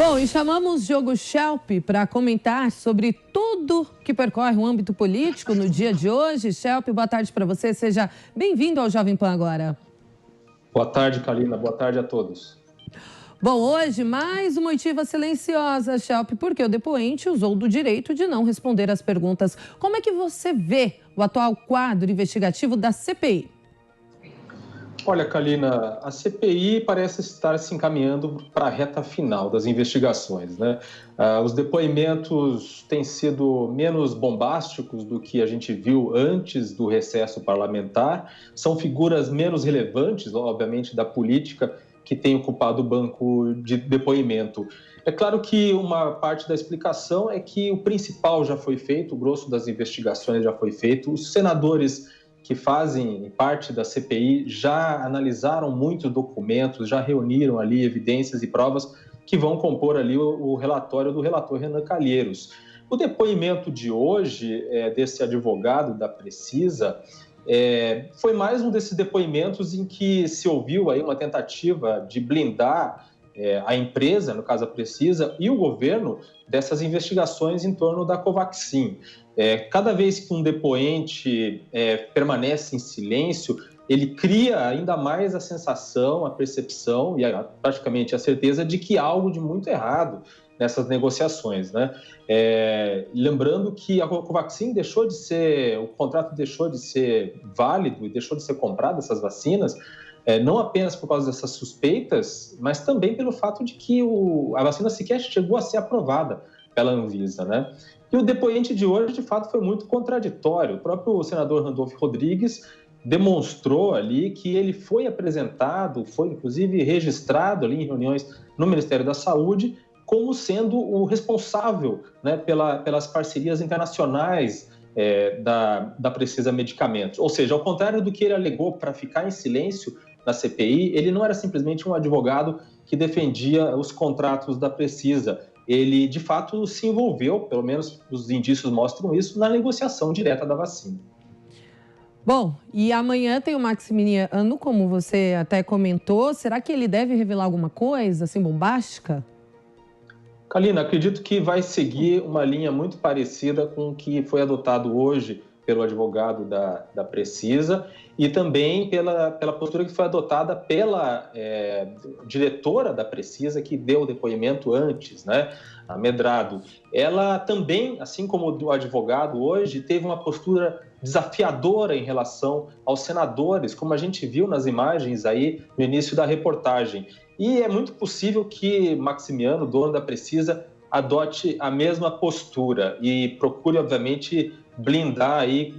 Bom, e chamamos Diogo Schelp para comentar sobre tudo que percorre o âmbito político no dia de hoje. Schelp, boa tarde para você. Seja bem-vindo ao Jovem Pan agora. Boa tarde, Kalina. Boa tarde a todos. Bom, hoje mais uma oitiva silenciosa, Schelp, porque o depoente usou do direito de não responder às perguntas. Como é que você vê o atual quadro investigativo da CPI? Olha, Kalina, a CPI parece estar se encaminhando para a reta final das investigações, né? Os depoimentos têm sido menos bombásticos do que a gente viu antes do recesso parlamentar. São figuras menos relevantes, obviamente, da política que têm ocupado o banco de depoimento. É claro que uma parte da explicação é que o principal já foi feito, o grosso das investigações já foi feito. Os senadores que fazem parte da CPI já analisaram muitos documentos, já reuniram ali evidências e provas que vão compor ali o relatório do relator Renan Calheiros. O depoimento de hoje desse advogado da Precisa foi mais um desses depoimentos em que se ouviu aí uma tentativa de blindar a empresa, no caso a Precisa, e o governo dessas investigações em torno da Covaxin. Cada vez que um depoente permanece em silêncio, ele cria ainda mais a sensação, a percepção e praticamente a certeza de que há algo de muito errado nessas negociações, né? Lembrando que a Covaxin o contrato deixou de ser válido e deixou de ser comprado, essas vacinas, não apenas por causa dessas suspeitas, mas também pelo fato de que a vacina sequer chegou a ser aprovada pela Anvisa, né? E o depoente de hoje, de fato, foi muito contraditório. O próprio senador Randolfo Rodrigues demonstrou ali que ele foi apresentado, foi inclusive registrado ali em reuniões no Ministério da Saúde, como sendo o responsável, né, pelas parcerias internacionais da Precisa Medicamentos. Ou seja, ao contrário do que ele alegou para ficar em silêncio na CPI, ele não era simplesmente um advogado que defendia os contratos da Precisa. Ele, de fato, se envolveu, pelo menos os indícios mostram isso, na negociação direta da vacina. Bom, e amanhã tem o Maximiliano, como você até comentou. Será que ele deve revelar alguma coisa, assim, bombástica? Kalina, acredito que vai seguir uma linha muito parecida com o que foi adotado hoje pelo advogado da Precisa e também pela postura que foi adotada pela diretora da Precisa, que deu o depoimento antes, né, a Medrado. Ela também, assim como o do advogado hoje, teve uma postura desafiadora em relação aos senadores, como a gente viu nas imagens aí no início da reportagem. E é muito possível que Maximiano, dono da Precisa, adote a mesma postura e procure, obviamente, blindar aí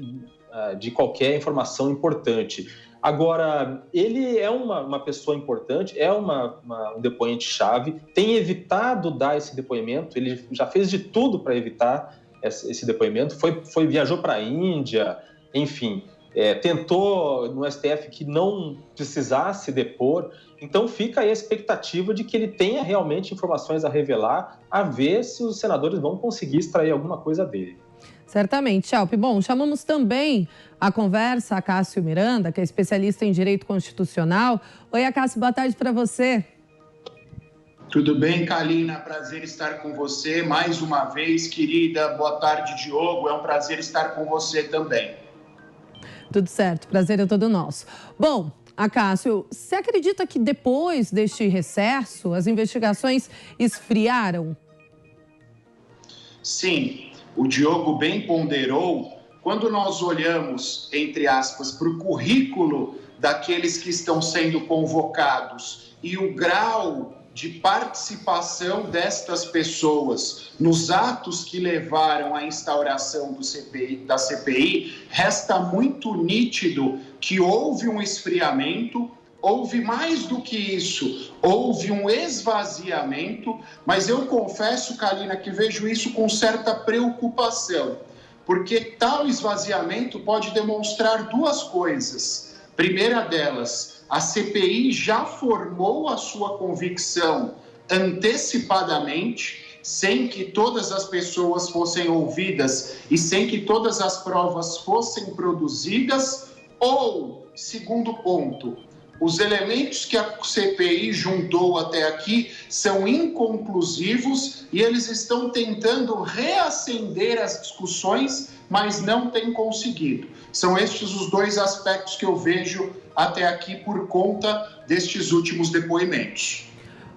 de qualquer informação importante. Agora, ele é uma pessoa importante, um depoente-chave, tem evitado dar esse depoimento, ele já fez de tudo para evitar esse depoimento, viajou para a Índia, enfim, tentou no STF que não precisasse depor. Então fica aí a expectativa de que ele tenha realmente informações a revelar, a ver se os senadores vão conseguir extrair alguma coisa dele. Certamente, Schelp. Bom, chamamos também a conversa a Cássio Miranda, que é especialista em Direito Constitucional. Oi, Cássio, boa tarde para você. Tudo bem, Kalina? Prazer estar com você mais uma vez, querida. Boa tarde, Diogo. É um prazer estar com você também. Tudo certo, prazer é todo nosso. Bom, Cássio, você acredita que depois deste recesso as investigações esfriaram? Sim, o Diogo bem ponderou. Quando nós olhamos, entre aspas, para o currículo daqueles que estão sendo convocados e o grau de participação destas pessoas nos atos que levaram à instauração da CPI, resta muito nítido que houve um esfriamento, houve mais do que isso, houve um esvaziamento, mas eu confesso, Kalina, que vejo isso com certa preocupação, porque tal esvaziamento pode demonstrar duas coisas. Primeira delas, a CPI já formou a sua convicção antecipadamente, sem que todas as pessoas fossem ouvidas e sem que todas as provas fossem produzidas, ou, segundo ponto, os elementos que a CPI juntou até aqui são inconclusivos e eles estão tentando reacender as discussões, mas não têm conseguido. São estes os dois aspectos que eu vejo até aqui por conta destes últimos depoimentos.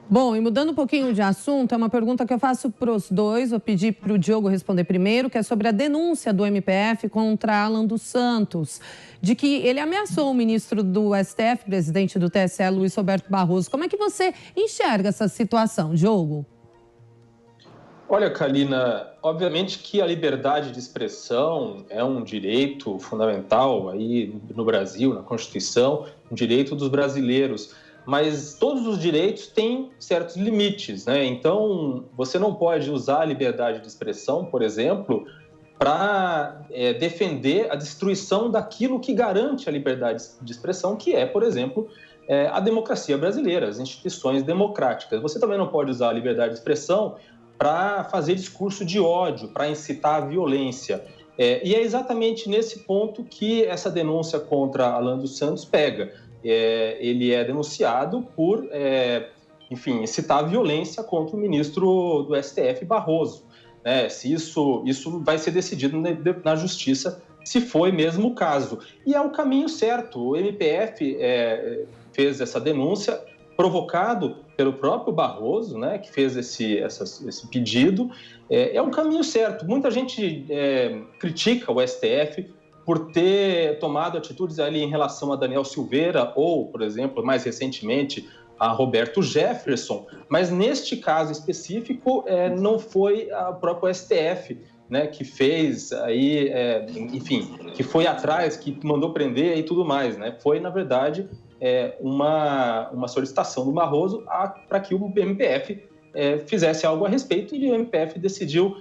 Bom, e mudando um pouquinho de assunto, é uma pergunta que eu faço para os dois, vou pedir para o Diogo responder primeiro, que é sobre a denúncia do MPF contra Alan dos Santos, de que ele ameaçou o ministro do STF, presidente do TSE, Luiz Roberto Barroso. Como é que você enxerga essa situação, Diogo? Olha, Kalina, obviamente que a liberdade de expressão é um direito fundamental aí no Brasil, na Constituição, um direito dos brasileiros. Mas todos os direitos têm certos limites, né? Então, você não pode usar a liberdade de expressão, por exemplo, para defender a destruição daquilo que garante a liberdade de expressão, que é, por exemplo, a democracia brasileira, as instituições democráticas. Você também não pode usar a liberdade de expressão para fazer discurso de ódio, para incitar a violência. E é exatamente nesse ponto que essa denúncia contra Alan dos Santos pega. Ele é denunciado por, incitar a violência contra o ministro do STF, Barroso. Se isso vai ser decidido na Justiça, se foi mesmo o caso. E é o caminho certo. O MPF fez essa denúncia, provocado pelo próprio Barroso, né, que fez esse pedido. É um caminho certo. Muita gente critica o STF por ter tomado atitudes ali em relação a Daniel Silveira ou, por exemplo, mais recentemente, a Roberto Jefferson, mas neste caso específico não foi o próprio STF, né, que fez aí, que foi atrás, que mandou prender e tudo mais, né? Foi, na verdade, uma solicitação do Barroso para que o MPF fizesse algo a respeito e o MPF decidiu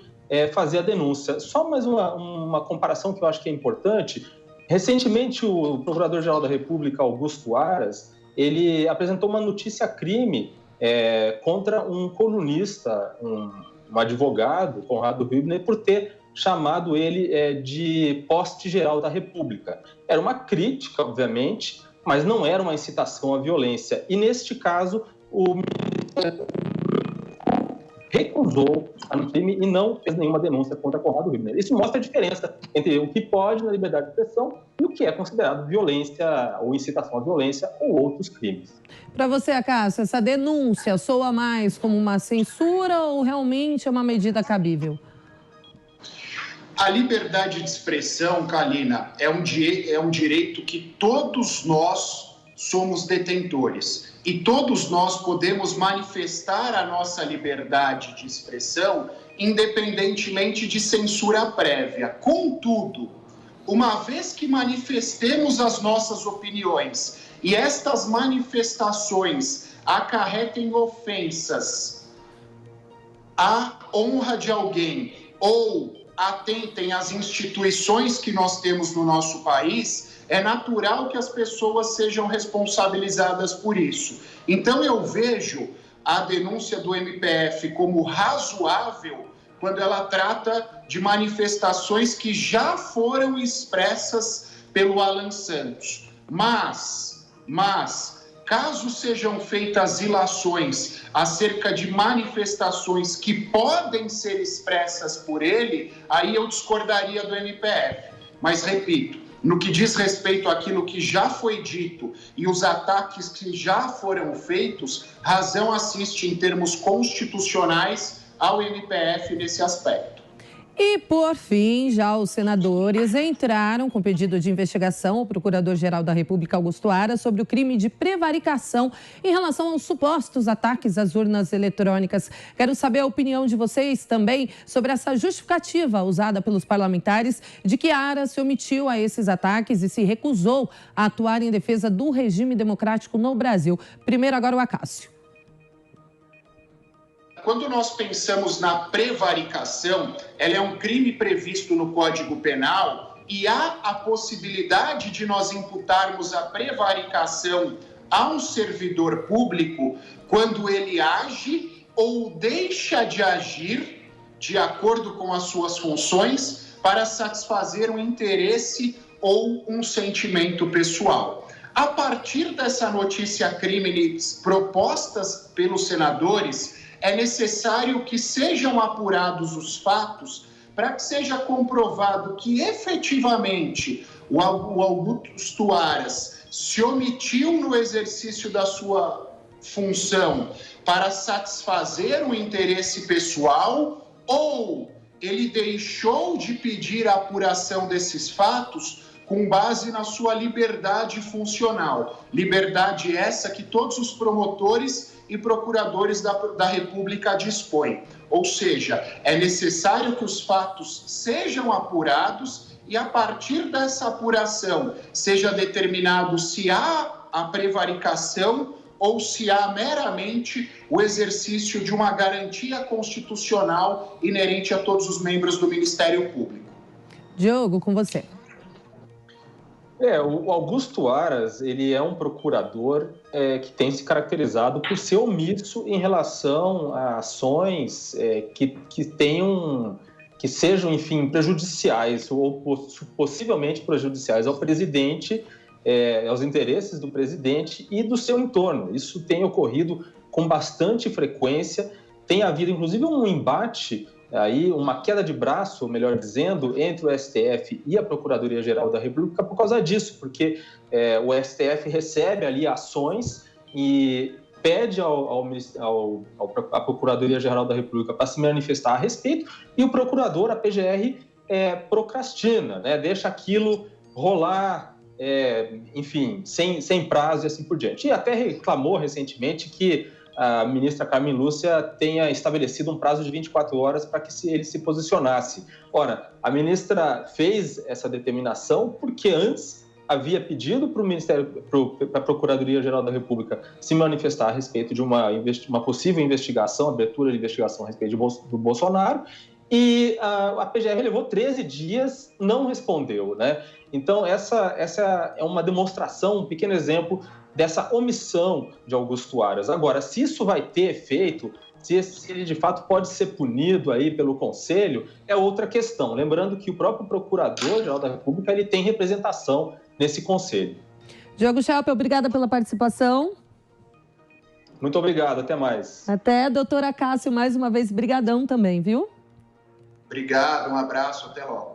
fazer a denúncia. Só mais uma comparação que eu acho que é importante. Recentemente, o Procurador-Geral da República, Augusto Aras, ele apresentou uma notícia-crime contra um colunista, um advogado, Conrado Hübner, por ter chamado ele de poste-geral da República. Era uma crítica, obviamente, mas não era uma incitação à violência. E, neste caso, o recusou a crime e não fez nenhuma denúncia contra Conrado Hübner. Isso mostra a diferença entre o que pode na liberdade de expressão e o que é considerado violência ou incitação à violência ou outros crimes. Para você, Acácio, essa denúncia soa mais como uma censura ou realmente é uma medida cabível? A liberdade de expressão, Kalina, é um direito que todos nós somos detentores. E todos nós podemos manifestar a nossa liberdade de expressão independentemente de censura prévia. Contudo, uma vez que manifestemos as nossas opiniões e estas manifestações acarretem ofensas à honra de alguém ou atentem às instituições que nós temos no nosso país, é natural que as pessoas sejam responsabilizadas por isso. Então, eu vejo a denúncia do MPF como razoável quando ela trata de manifestações que já foram expressas pelo Alan Santos. Mas, caso sejam feitas ilações acerca de manifestações que podem ser expressas por ele, aí eu discordaria do MPF. Mas, repito, no que diz respeito àquilo que já foi dito e os ataques que já foram feitos, razão assiste em termos constitucionais ao MPF nesse aspecto. E, por fim, já os senadores entraram com pedido de investigação ao Procurador-Geral da República, Augusto Aras, sobre o crime de prevaricação em relação aos supostos ataques às urnas eletrônicas. Quero saber a opinião de vocês também sobre essa justificativa usada pelos parlamentares de que Aras se omitiu a esses ataques e se recusou a atuar em defesa do regime democrático no Brasil. Primeiro, agora o Acácio. Quando nós pensamos na prevaricação, ela é um crime previsto no Código Penal e há a possibilidade de nós imputarmos a prevaricação a um servidor público quando ele age ou deixa de agir de acordo com as suas funções para satisfazer um interesse ou um sentimento pessoal. A partir dessa notícia crime propostas pelos senadores, é necessário que sejam apurados os fatos para que seja comprovado que efetivamente o Augusto Aras se omitiu no exercício da sua função para satisfazer um interesse pessoal ou ele deixou de pedir a apuração desses fatos com base na sua liberdade funcional. Liberdade essa que todos os promotores e procuradores da República dispõem. Ou seja, é necessário que os fatos sejam apurados e, a partir dessa apuração, seja determinado se há a prevaricação ou se há meramente o exercício de uma garantia constitucional inerente a todos os membros do Ministério Público. Diogo, com você. O Augusto Aras, ele é um procurador que tem se caracterizado por ser omisso em relação a ações que sejam, enfim, prejudiciais ou possivelmente prejudiciais ao presidente, aos interesses do presidente e do seu entorno. Isso tem ocorrido com bastante frequência, tem havido inclusive um embate, aí uma queda de braço, melhor dizendo, entre o STF e a Procuradoria-Geral da República por causa disso, porque o STF recebe ali ações e pede à Procuradoria-Geral da República para se manifestar a respeito, e o procurador, a PGR, procrastina, né? Deixa aquilo rolar, enfim, sem prazo e assim por diante. E até reclamou recentemente que a ministra Carmen Lúcia tenha estabelecido um prazo de 24 horas para que ele se posicionasse. Ora, a ministra fez essa determinação porque antes havia pedido para a Procuradoria-Geral da República se manifestar a respeito de uma possível investigação, abertura de investigação a respeito do Bolsonaro, e a PGR levou 13 dias, não respondeu, né? Então, essa é uma demonstração, um pequeno exemplo dessa omissão de Augusto Aras. Agora, se isso vai ter efeito, se ele de fato pode ser punido aí pelo Conselho, é outra questão. Lembrando que o próprio Procurador-Geral da República ele tem representação nesse Conselho. Diogo Schelp, obrigada pela participação. Muito obrigado, até mais. Até, doutora Cássio, mais uma vez, brigadão também, viu? Obrigado, um abraço, até logo.